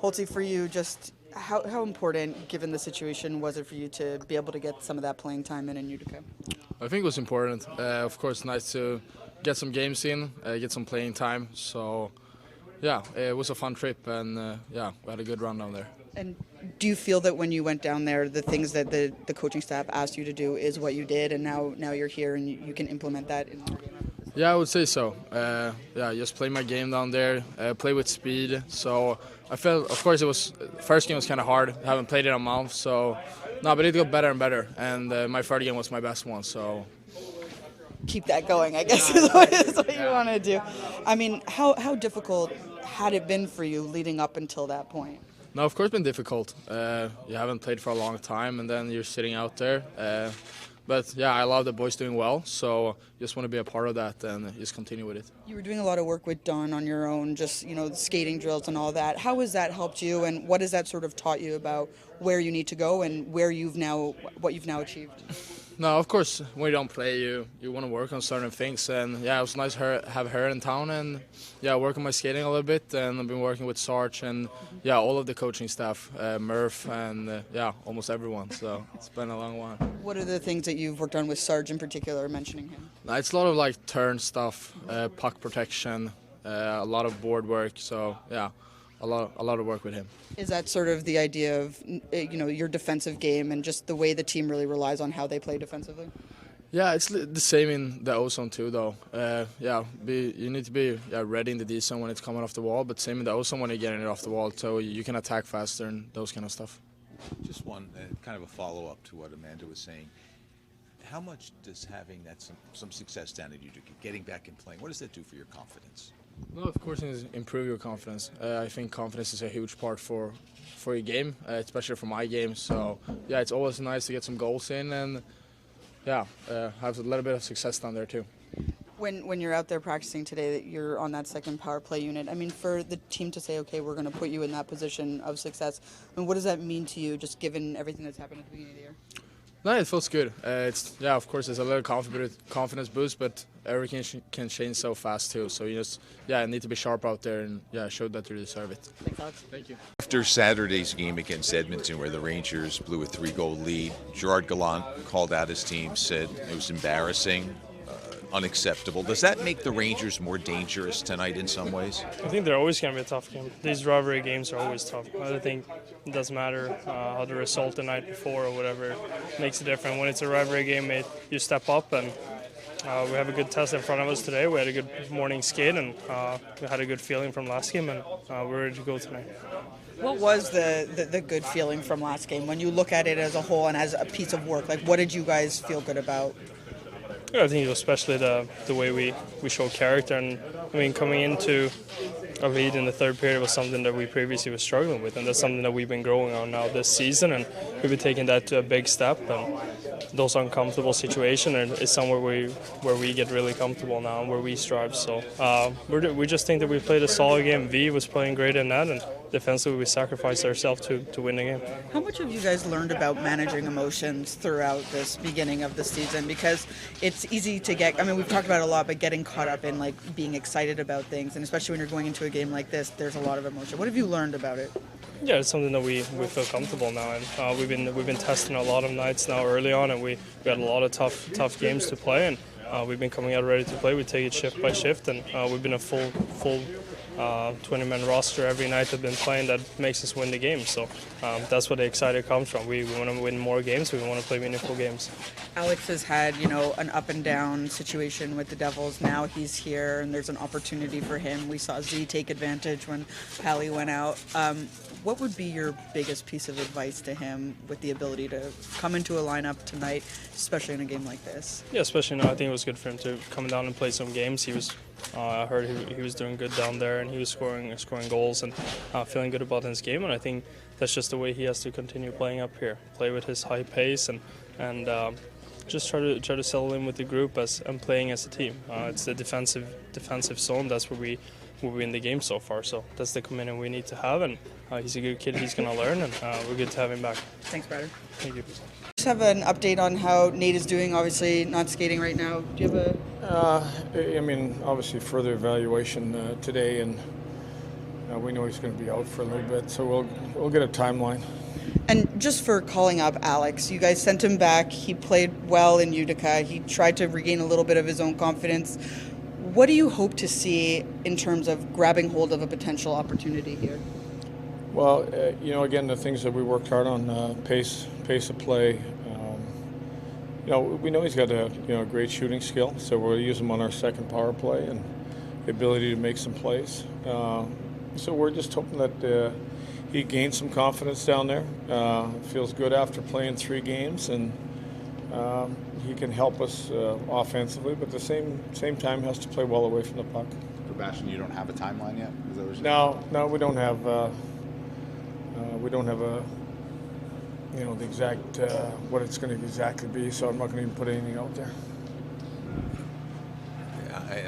Holtzy, for you, just how important, given the situation, was it for you to be able to get some of that playing time in Utica? I think it was important. Of course, nice to get some games in, get some playing time. So, yeah, it was a fun trip, and yeah, we had a good run down there. And do you feel that when you went down there, the things that the coaching staff asked you to do is what you did, and now you're here and you can implement that in your game? Yeah, I would say so. Yeah, just play my game down there, play with speed. So I felt, of course, first game was kind of hard. I haven't played it in a month, so no, but it got better and better. And my third game was my best one. So keep that going, I guess, is what you want to do. I mean, how difficult had it been for you leading up until that point? No, of course, it's been difficult. You haven't played for a long time, and then you're sitting out there. But yeah, I love the boys doing well, so just want to be a part of that and just continue with it. You were doing a lot of work with Don on your own, just skating drills and all that. How has that helped you, and what has that sort of taught you about where you need to go and what you've now achieved? No, of course, when you don't play, you want to work on certain things, and yeah, it was nice to have her in town, and yeah, work on my skating a little bit, and I've been working with Sarge and yeah, all of the coaching staff, Murph, and yeah, almost everyone. So it's been a long one. What are the things that you've worked on with Sarge in particular, mentioning him? It's a lot of like turn stuff, puck protection, a lot of board work. So yeah. A lot of work with him. Is that sort of the idea of your defensive game and just the way the team really relies on how they play defensively? Yeah, it's the same in the O-zone too, though. Yeah, you need to be ready in the D-zone when it's coming off the wall, but same in the O-zone when you're getting it off the wall, so you can attack faster and those kind of stuff. Just one kind of a follow-up to what Amanda was saying. How much does having some success down at Utica, getting back and playing, what does that do for your confidence? No, of course, it improve your confidence. I think confidence is a huge part for your game, especially for my game. So yeah, it's always nice to get some goals in and yeah, have a little bit of success down there too. When you're out there practicing today, that you're on that second power play unit. I mean, for the team to say, okay, we're going to put you in that position of success. I mean, what does that mean to you, just given everything that's happened at the beginning of the year? No, it feels good. Of course, it's a little confidence boost, but everything can change so fast too. So you just, need to be sharp out there and show that you deserve it. Thanks, Alex. Thank you. After Saturday's game against Edmonton, where the Rangers blew a 3-goal lead, Gerard Gallant called out his team, said it was embarrassing, unacceptable. Does that make the Rangers more dangerous tonight in some ways? I think they're always going to be a tough game. These rivalry games are always tough. I think it doesn't matter how the result the night before or whatever makes a difference. When it's a rivalry game, you step up, and we have a good test in front of us today. We had a good morning skate, and we had a good feeling from last game, and we're ready to go tonight. What was the good feeling from last game? When you look at it as a whole and as a piece of work, like what did you guys feel good about? Yeah, I think especially the way we show character, and I mean coming into a lead in the third period was something that we previously were struggling with, and that's something that we've been growing on now this season, and we've been taking that to a big step. And those uncomfortable situations is somewhere where we get really comfortable now and where we strive. So we just think that we played a solid game. V was playing great in that, and defensively we sacrificed ourselves to win the game. How much have you guys learned about managing emotions throughout this beginning of the season? Because it's easy to get, I mean, we've talked about it a lot, but getting caught up in like being excited about things, and especially when you're going into a game like this, there's a lot of emotion. What have you learned about it? Yeah, it's something that we feel comfortable now, and we've been testing a lot of nights now early on, and we had a lot of tough games to play, and we've been coming out ready to play. We take it shift by shift, and we've been a full 20-man roster every night that have been playing that makes us win the game. So that's where the excitement comes from. We want to win more games. We want to play meaningful games. Alex has had, an up and down situation with the Devils. Now he's here, and there's an opportunity for him. We saw Z take advantage when Pally went out. What would be your biggest piece of advice to him with the ability to come into a lineup tonight, especially in a game like this? Yeah, especially now. I think it was good for him to come down and play some games. He was, I heard he was doing good down there, and he was scoring goals and feeling good about his game. And I think that's just the way he has to continue playing up here. Play with his high pace and just try to settle in with the group and playing as a team. It's the defensive zone. That's where we win the game so far. So that's the commitment we need to have, and he's a good kid. He's going to learn, and we're good to have him back. Thanks, Bratter. Thank you. Just have an update on how Nate is doing. Obviously not skating right now. Do you have obviously further evaluation today, and We know he's going to be out for a little bit, so we'll get a timeline. And just for calling up Alex, you guys sent him back. He played well in Utica. He tried to regain a little bit of his own confidence. What do you hope to see in terms of grabbing hold of a potential opportunity here? Well, again, the things that we worked hard on, pace of play. We know he's got a great shooting skill, so we'll use him on our second power play and the ability to make some plays. So we're just hoping that he gains some confidence down there. Feels good after playing 3 games, and he can help us offensively, but at the same time has to play well away from the puck. For Bastian, you don't have a timeline yet? Is that what you're saying? No, we don't have. We don't have the exact what it's going to exactly be. So I'm not going to even put anything out there.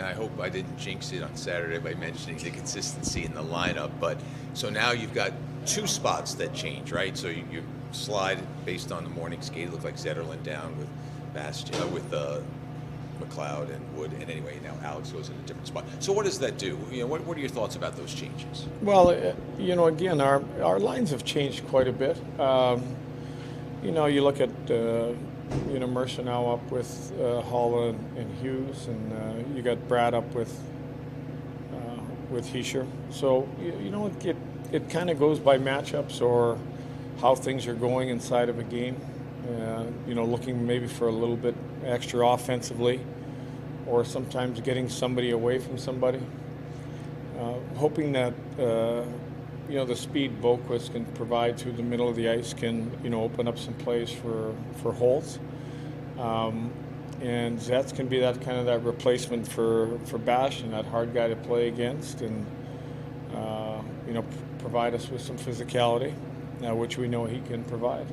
I hope I didn't jinx it on Saturday by mentioning the consistency in the lineup. But so now you've got 2 spots that change, right? So you slide based on the morning skate. It looked like Zetterlund down with with McLeod and Wood. And anyway, now Alex goes in a different spot. So what does that do? What are your thoughts about those changes? Well, again, our lines have changed quite a bit. You look at Mercer now up with Halla and Hughes, and you got Bratt up with Hischier. So it kind of goes by matchups or how things are going inside of a game. Looking maybe for a little bit extra offensively, or sometimes getting somebody away from somebody. Hoping that the speed Boquist can provide through the middle of the ice can open up some plays for Holtz. And Zetz can be that replacement for Bastian, that hard guy to play against, and provide us with some physicality, which we know he can provide.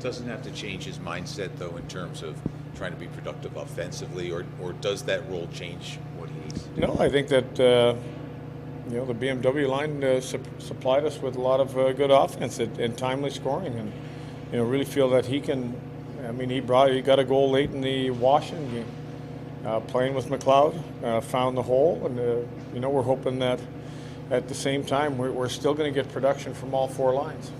Doesn't have to change his mindset, though, in terms of trying to be productive offensively, or does that role change what he needs? No, I think that the BMW line supplied us with a lot of good offense and timely scoring, and really feel that he can. I mean, he got a goal late in the Washington game, playing with McLeod, found the hole, and we're hoping that at the same time we're still going to get production from all 4 lines.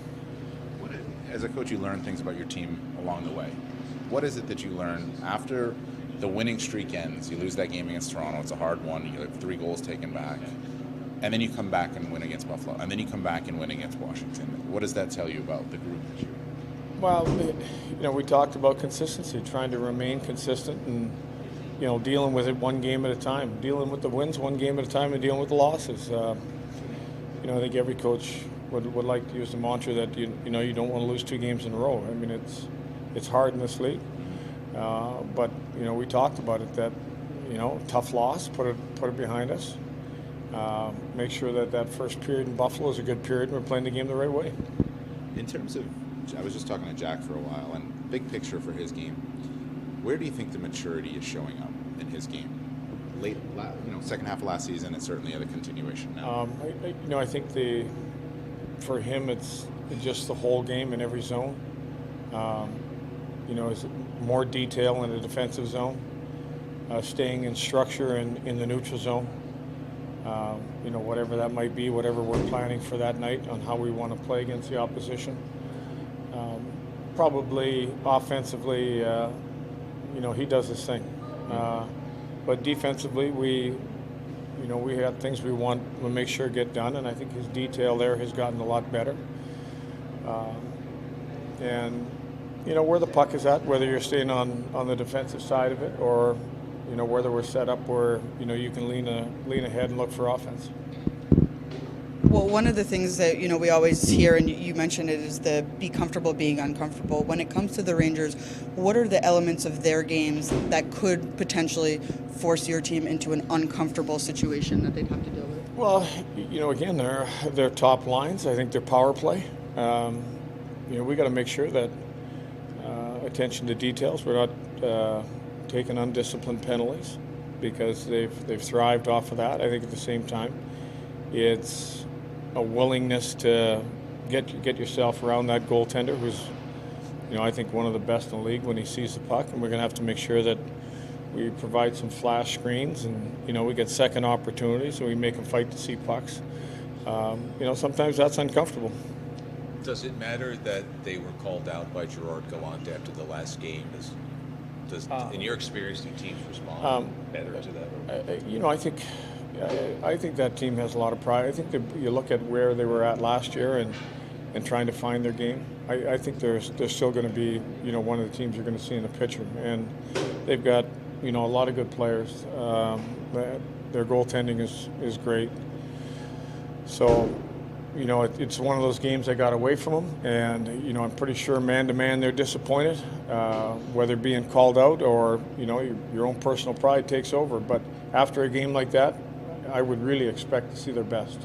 As a coach, you learn things about your team along the way. What is it that you learn after the winning streak ends? You lose that game against Toronto. It's a hard one. You have 3 goals taken back. And then you come back and win against Buffalo. And then you come back and win against Washington. What does that tell you about the group that you? Well, we talked about consistency, trying to remain consistent and, dealing with it one game at a time, dealing with the wins one game at a time and dealing with the losses. I think every coach would like to use the mantra that you don't want to lose 2 games in a row. I mean, it's hard in this league, but we talked about it that tough loss, put it behind us. Make sure that first period in Buffalo is a good period and we're playing the game the right way. In terms of, I was just talking to Jack for a while, and big picture for his game, where do you think the maturity is showing up in his game? Second half of last season, it's certainly at a continuation now. I think for him, it's just the whole game in every zone. Is more detail in the defensive zone, staying in structure in the neutral zone. Whatever that might be, whatever we're planning for that night on how we want to play against the opposition. Probably offensively, he does his thing. But defensively, we have things we want to make sure get done, and I think his detail there has gotten a lot better. And where the puck is at, whether you're staying on the defensive side of it or whether we're set up where you can lean ahead and look for offense. Well, one of the things that we always hear, and you mentioned it, is the be comfortable being uncomfortable. When it comes to the Rangers, what are the elements of their games that could potentially force your team into an uncomfortable situation that they'd have to deal with? Well, again, their top lines. I think their power play. We got to make sure that attention to details. We're not taking undisciplined penalties because they've thrived off of that. I think at the same time, it's a willingness to get yourself around that goaltender who's, I think one of the best in the league when he sees the puck, and we're going to have to make sure that we provide some flash screens and, we get second opportunities and we make them fight to see pucks. Sometimes that's uncomfortable. Does it matter that they were called out by Gerard Gallant after the last game? In your experience, do teams respond better to that? I think that team has a lot of pride. I think that you look at where they were at last year and trying to find their game. I think they're still going to be one of the teams you're going to see in the picture, and they've got a lot of good players. Their goaltending is great. So it's one of those games that got away from them, and I'm pretty sure man to man they're disappointed, whether being called out or your own personal pride takes over. But after a game like that, I would really expect to see their best.